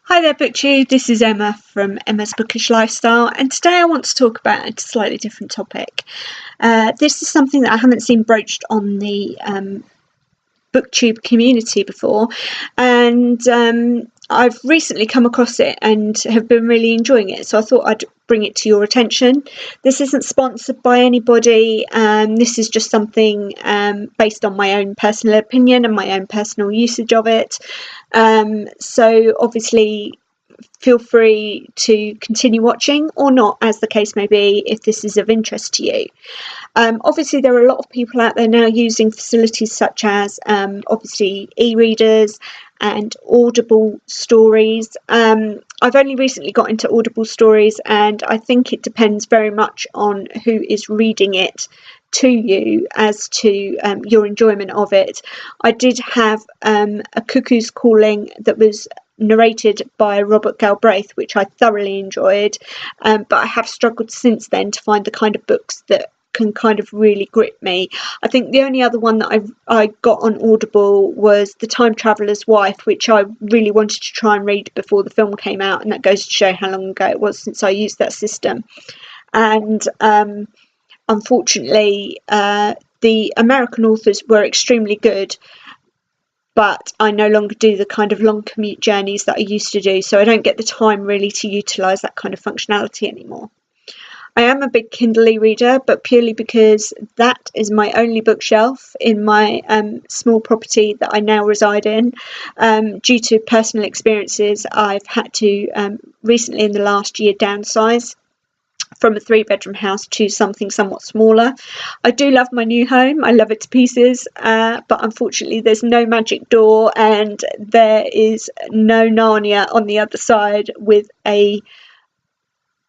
Hi there, BookTube. This is Emma from Emma's Bookish Lifestyle, and today I want to talk about a slightly different topic. This is something that I haven't seen broached on the BookTube community before, and I've recently come across it and have been really enjoying it, so I thought I'd bring it to your attention. This isn't sponsored by anybody. This is just something based on my own personal opinion and my own personal usage of it. So obviously feel free to continue watching or not, as the case may be, if this is of interest to you. Obviously there are a lot of people out there now using facilities such as obviously e-readers and Audible stories. I've only recently got into Audible stories, and I think it depends very much on who is reading it to you as to your enjoyment of it. I did have A Cuckoo's Calling that was narrated by Robert Galbraith, which I thoroughly enjoyed, but I have struggled since then to find the kind of books that can kind of really grip me. I think the only other one that I got on Audible was The Time Traveller's Wife, which I really wanted to try and read before the film came out, and that goes to show how long ago it was since I used that system. And unfortunately the American authors were extremely good, but I no longer do the kind of long commute journeys that I used to do, so I don't get the time really to utilise that kind of functionality anymore. I am a big Kindle e-reader, but purely because that is my only bookshelf in my small property that I now reside in. Due to personal experiences, I've had to recently in the last year downsize from a 3-bedroom house to something somewhat smaller. I do love my new home, I love it to pieces, but unfortunately there's no magic door and there is no Narnia on the other side with a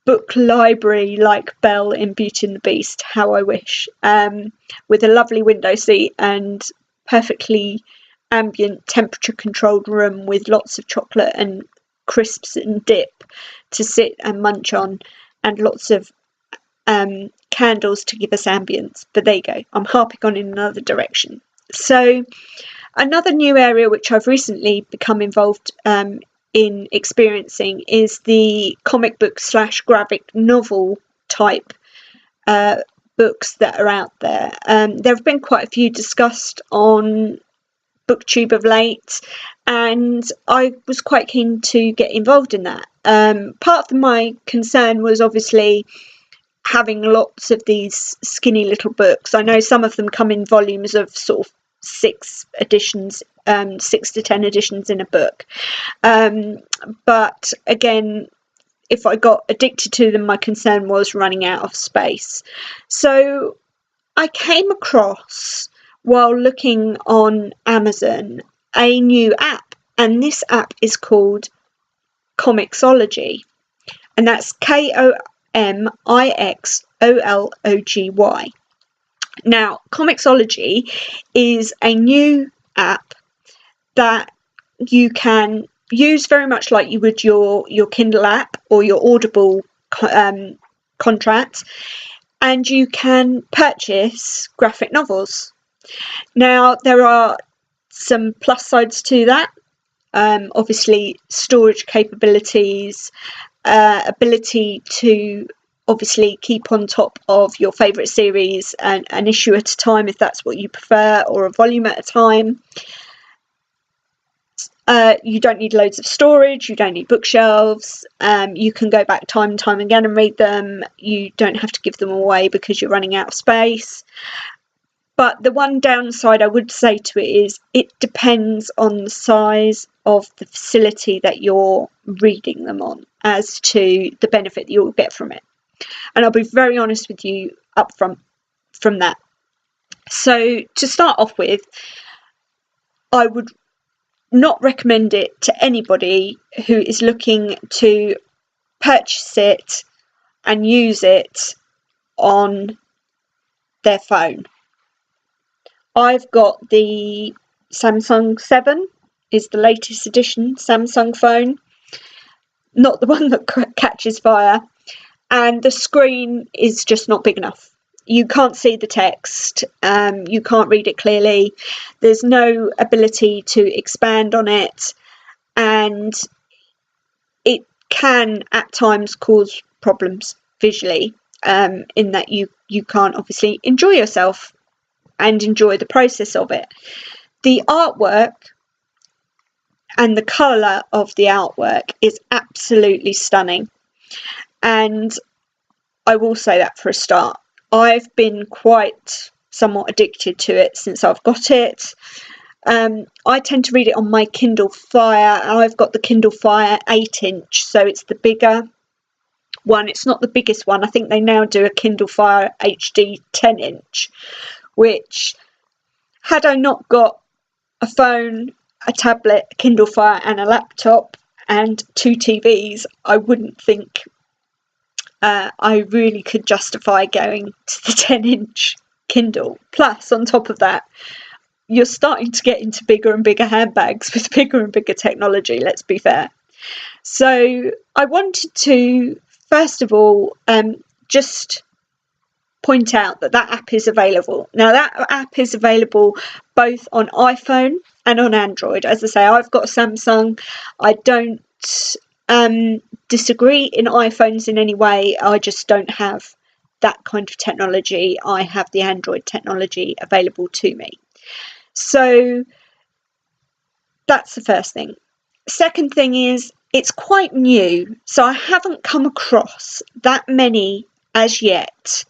book library like Belle in Beauty and the Beast. How I wish. With a lovely window seat and perfectly ambient temperature controlled room with lots of chocolate and crisps and dip to sit and munch on, and lots of candles to give us ambience. But there you go, I'm harping on in another direction. So another new area which I've recently become involved in experiencing is the comic book / graphic novel type books that are out there. There have been quite a few discussed on BookTube of late, and I was quite keen to get involved in that. Part of my concern was obviously having lots of these skinny little books. I know some of them come in volumes of sort of 6 editions, 6 to 10 editions in a book, but again, if I got addicted to them, my concern was running out of space. So I came across, while looking on Amazon, a new app, and this app is called Comixology, and that's Komixology. Now, Comixology is a new app that you can use very much like you would your Kindle app or your Audible contract, and you can purchase graphic novels. Now, there are some plus sides to that. Obviously, storage capabilities, ability to obviously keep on top of your favourite series and an issue at a time if that's what you prefer, or a volume at a time. You don't need loads of storage, you don't need bookshelves, you can go back time and time again and read them. You don't have to give them away because you're running out of space. But the one downside I would say to it is it depends on the size of the facility that you're reading them on as to the benefit that you'll get from it. And I'll be very honest with you up front from that. So to start off with, I would not recommend it to anybody who is looking to purchase it and use it on their phone. I've got the Samsung 7, is the latest edition Samsung phone, not the one that catches fire, and the screen is just not big enough. You can't see the text, you can't read it clearly, there's no ability to expand on it, and can at times cause problems visually, in that you can't obviously enjoy yourself and enjoy the process of it. The artwork and the colour of the artwork is absolutely stunning, and I will say that for a start. I've been quite somewhat addicted to it since I've got it. I tend to read it on my Kindle Fire. I've got the Kindle Fire 8-inch, so it's the bigger one. It's not the biggest one. I think they now do a Kindle Fire HD 10-inch, which, had I not got a phone, a tablet, a Kindle Fire and a laptop and 2 TVs, I wouldn't think I really could justify going to the 10-inch Kindle. Plus, on top of that, you're starting to get into bigger and bigger handbags with bigger and bigger technology, let's be fair. So I wanted to, first of all, just point out that app is available. Now, that app is available both on iPhone and on Android. As I say, I've got a Samsung. I don't disagree in iPhones in any way. I just don't have that kind of technology. I have the Android technology available to me. So that's the first thing. Second thing is, it's quite new, so I haven't come across that many as yet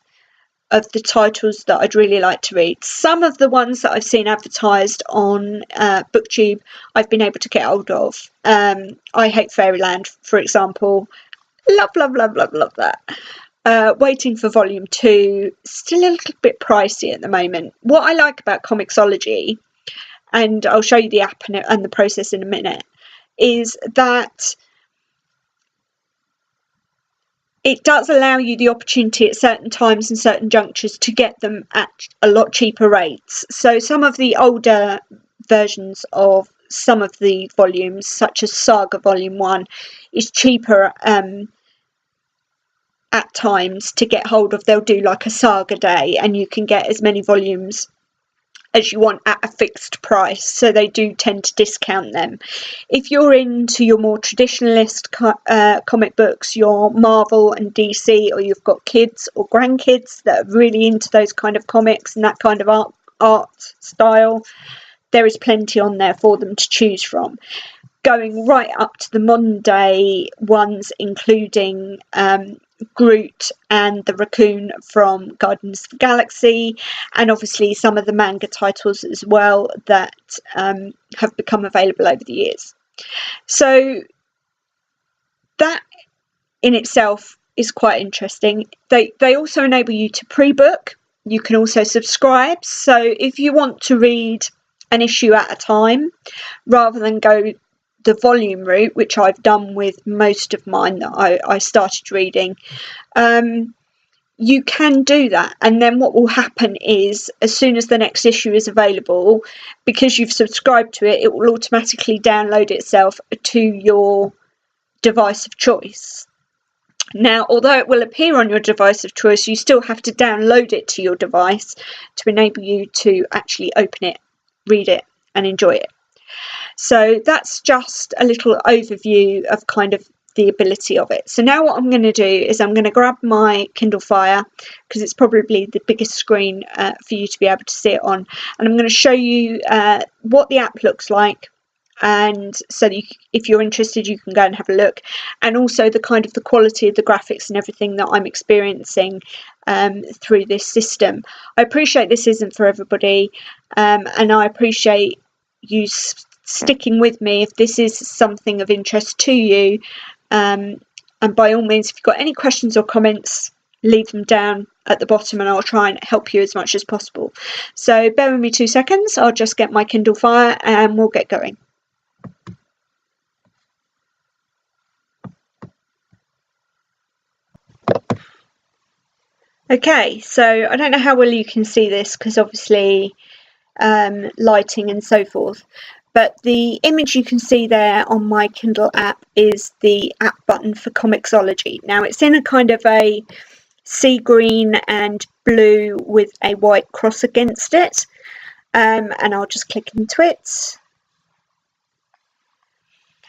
of the titles that I'd really like to read. Some of the ones that I've seen advertised on BookTube, I've been able to get hold of. I Hate Fairyland, for example. Love that. Waiting for Volume 2. Still a little bit pricey at the moment. What I like about Comixology, and I'll show you the app and the process in a minute, is that it does allow you the opportunity at certain times and certain junctures to get them at a lot cheaper rates. So some of the older versions of some of the volumes, such as Saga Volume 1, is cheaper at times to get hold of. They'll do like a Saga day and you can get as many volumes as you want at a fixed price, so they do tend to discount them. If you're into your more traditionalist comic books, your Marvel and DC, or you've got kids or grandkids that are really into those kind of comics and that kind of art style, there is plenty on there for them to choose from, going right up to the modern day ones, including Groot and the raccoon from Guardians of the Galaxy, and obviously some of the manga titles as well that have become available over the years. So that in itself is quite interesting. They also enable you to pre-book. You can also subscribe, so if you want to read an issue at a time rather than go the volume route, which I've done with most of mine that I started reading, you can do that. And then what will happen is, as soon as the next issue is available, because you've subscribed to it, it will automatically download itself to your device of choice. Now, although it will appear on your device of choice, you still have to download it to your device to enable you to actually open it, read it, and enjoy it. So that's just a little overview of kind of the ability of it. So now what I'm going to do is I'm going to grab my Kindle Fire, because it's probably the biggest screen for you to be able to see it on, and I'm going to show you what the app looks like, and so that if you're interested, you can go and have a look, and also the kind of the quality of the graphics and everything that I'm experiencing through this system. I appreciate this isn't for everybody, and I appreciate you sticking with me if this is something of interest to you, and by all means, if you've got any questions or comments, leave them down at the bottom and I'll try and help you as much as possible. So bear with me 2 seconds, I'll just get my Kindle Fire and we'll get going. Okay, so I don't know how well you can see this, because obviously lighting and so forth, but the image you can see there on my Kindle app is the app button for Comixology. Now it's in a kind of a sea green and blue with a white cross against it, and I'll just click into it.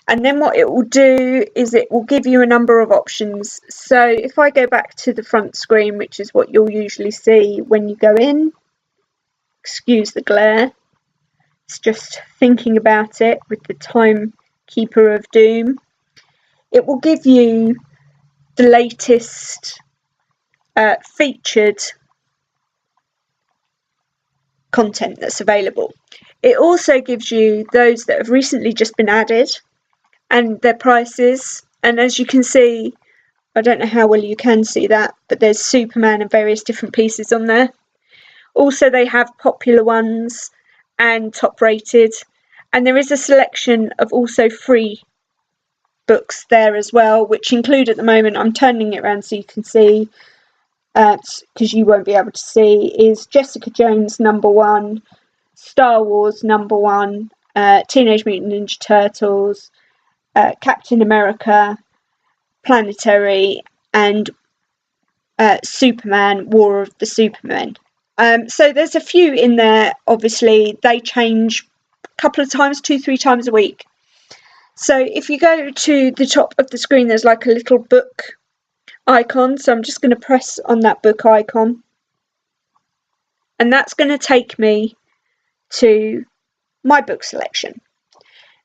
And then what it will do is it will give you a number of options. So if I go back to the front screen, which is what you'll usually see when you go in, excuse the glare, it's just thinking about it with the Timekeeper of Doom. It will give you the latest featured content that's available. It also gives you those that have recently just been added and their prices. And as you can see, I don't know how well you can see that, but there's Superman and various different pieces on there. Also, they have popular ones and top rated, and there is a selection of also free books there as well, which include at the moment, I'm turning it around so you can see, because you won't be able to see, is Jessica Jones #1, Star Wars #1, Teenage Mutant Ninja Turtles, Captain America, Planetary, and Superman, War of the Supermen. So there's a few in there. Obviously, they change a couple of times, 2-3 times a week. So if you go to the top of the screen, there's like a little book icon. So I'm just going to press on that book icon. And that's going to take me to my book selection.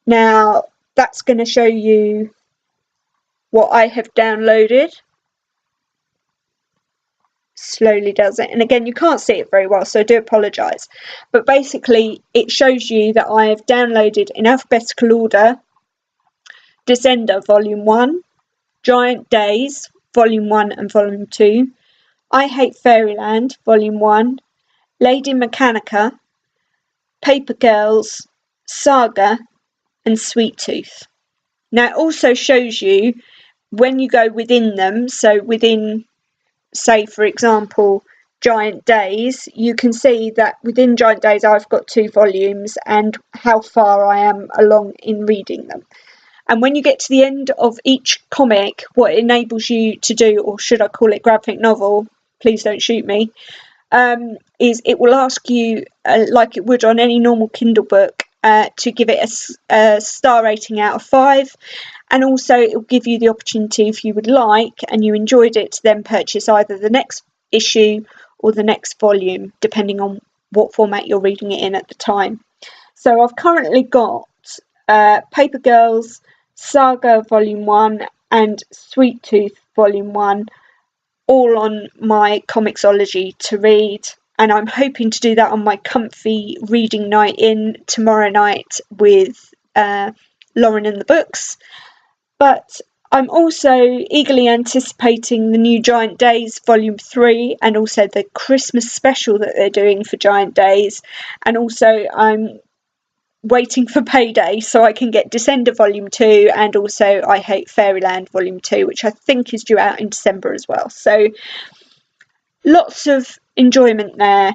Now, that's going to show you what I have downloaded. Slowly does it, and again you can't see it very well, so I do apologise, but basically it shows you that I have downloaded in alphabetical order Descender Volume 1, Giant Days Volume 1 and Volume 2, I Hate Fairyland Volume 1, Lady Mechanica, Paper Girls, Saga and Sweet Tooth. Now it also shows you when you go within them, so within, say for example, Giant Days, you can see that within Giant Days I've got 2 volumes and how far I am along in reading them. And when you get to the end of each comic, what it enables you to do, or should I call it graphic novel, please don't shoot me, is it will ask you, like it would on any normal Kindle book, to give it a star rating out of 5. And also it will give you the opportunity, if you would like and you enjoyed it, to then purchase either the next issue or the next volume, depending on what format you're reading it in at the time. So I've currently got Paper Girls, Saga Volume 1 and Sweet Tooth Volume 1 all on my Comixology to read, and I'm hoping to do that on my comfy reading night in tomorrow night with Lauren and the Books. But I'm also eagerly anticipating the new Giant Days Volume 3 and also the Christmas special that they're doing for Giant Days, and also I'm waiting for payday so I can get Descender Volume 2 and also I Hate Fairyland Volume 2, which I think is due out in December as well. So lots of enjoyment there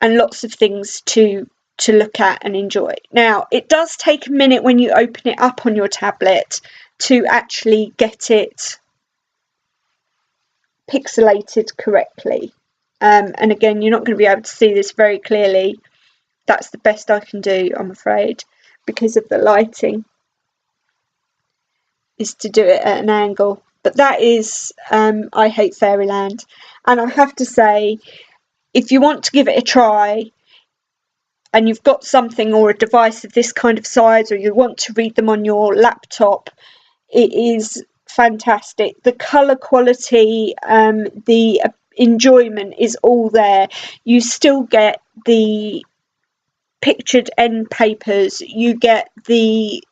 and lots of things to look at and enjoy. Now, it does take a minute when you open it up on your tablet to actually get it pixelated correctly. And again, you're not going to be able to see this very clearly. That's the best I can do, I'm afraid, because of the lighting, is to do it at an angle. But that is I Hate Fairyland. And I have to say, if you want to give it a try and you've got something or a device of this kind of size, or you want to read them on your laptop, it is fantastic. The colour quality, the enjoyment is all there. You still get the pictured end papers, you get the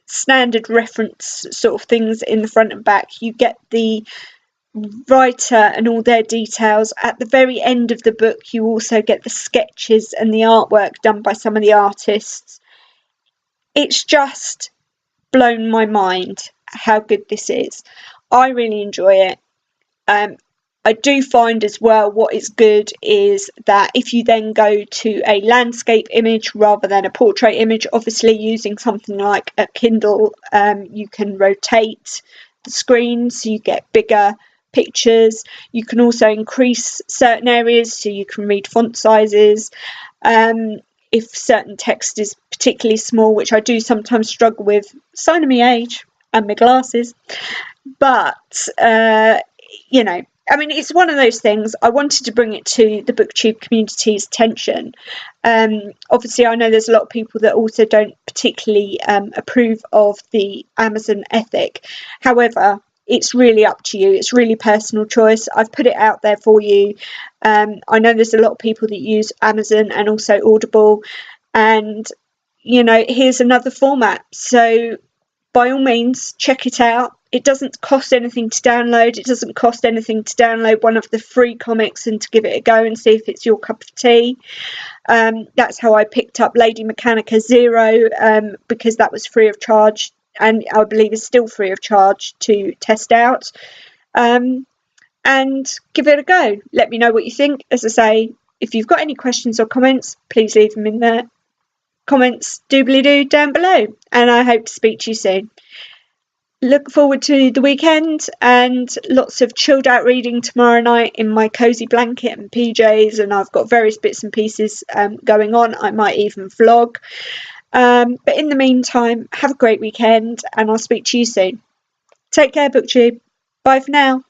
standard reference sort of things in the front and back, you get the writer and all their details. At the very end of the book you also get the sketches and the artwork done by some of the artists. It's just blown my mind how good this is. I really enjoy it. I do find as well what is good is that if you then go to a landscape image rather than a portrait image, obviously using something like a Kindle, you can rotate the screen so you get bigger pictures. You can also increase certain areas so you can read font sizes. if certain text is particularly small, which I do sometimes struggle with, sign of my age and my glasses. But, you know, I mean, it's one of those things. I wanted to bring it to the BookTube community's attention. Obviously, I know there's a lot of people that also don't particularly approve of the Amazon ethic. However, it's really up to you. It's really personal choice. I've put it out there for you. I know there's a lot of people that use Amazon and also Audible. And, you know, here's another format. So by all means, check it out. It doesn't cost anything to download. It doesn't cost anything to download one of the free comics and to give it a go and see if it's your cup of tea. That's how I picked up Lady Mechanica Zero, because that was free of charge, and I believe is still free of charge to test out. And give it a go. Let me know what you think. As I say, if you've got any questions or comments, please leave them in the comments doobly-doo down below, and I hope to speak to you soon. Look forward to the weekend and lots of chilled out reading tomorrow night in my cozy blanket and PJs, and I've got various bits and pieces going on. I might even vlog. But in the meantime, have a great weekend and I'll speak to you soon. Take care, BookTube. Bye for now.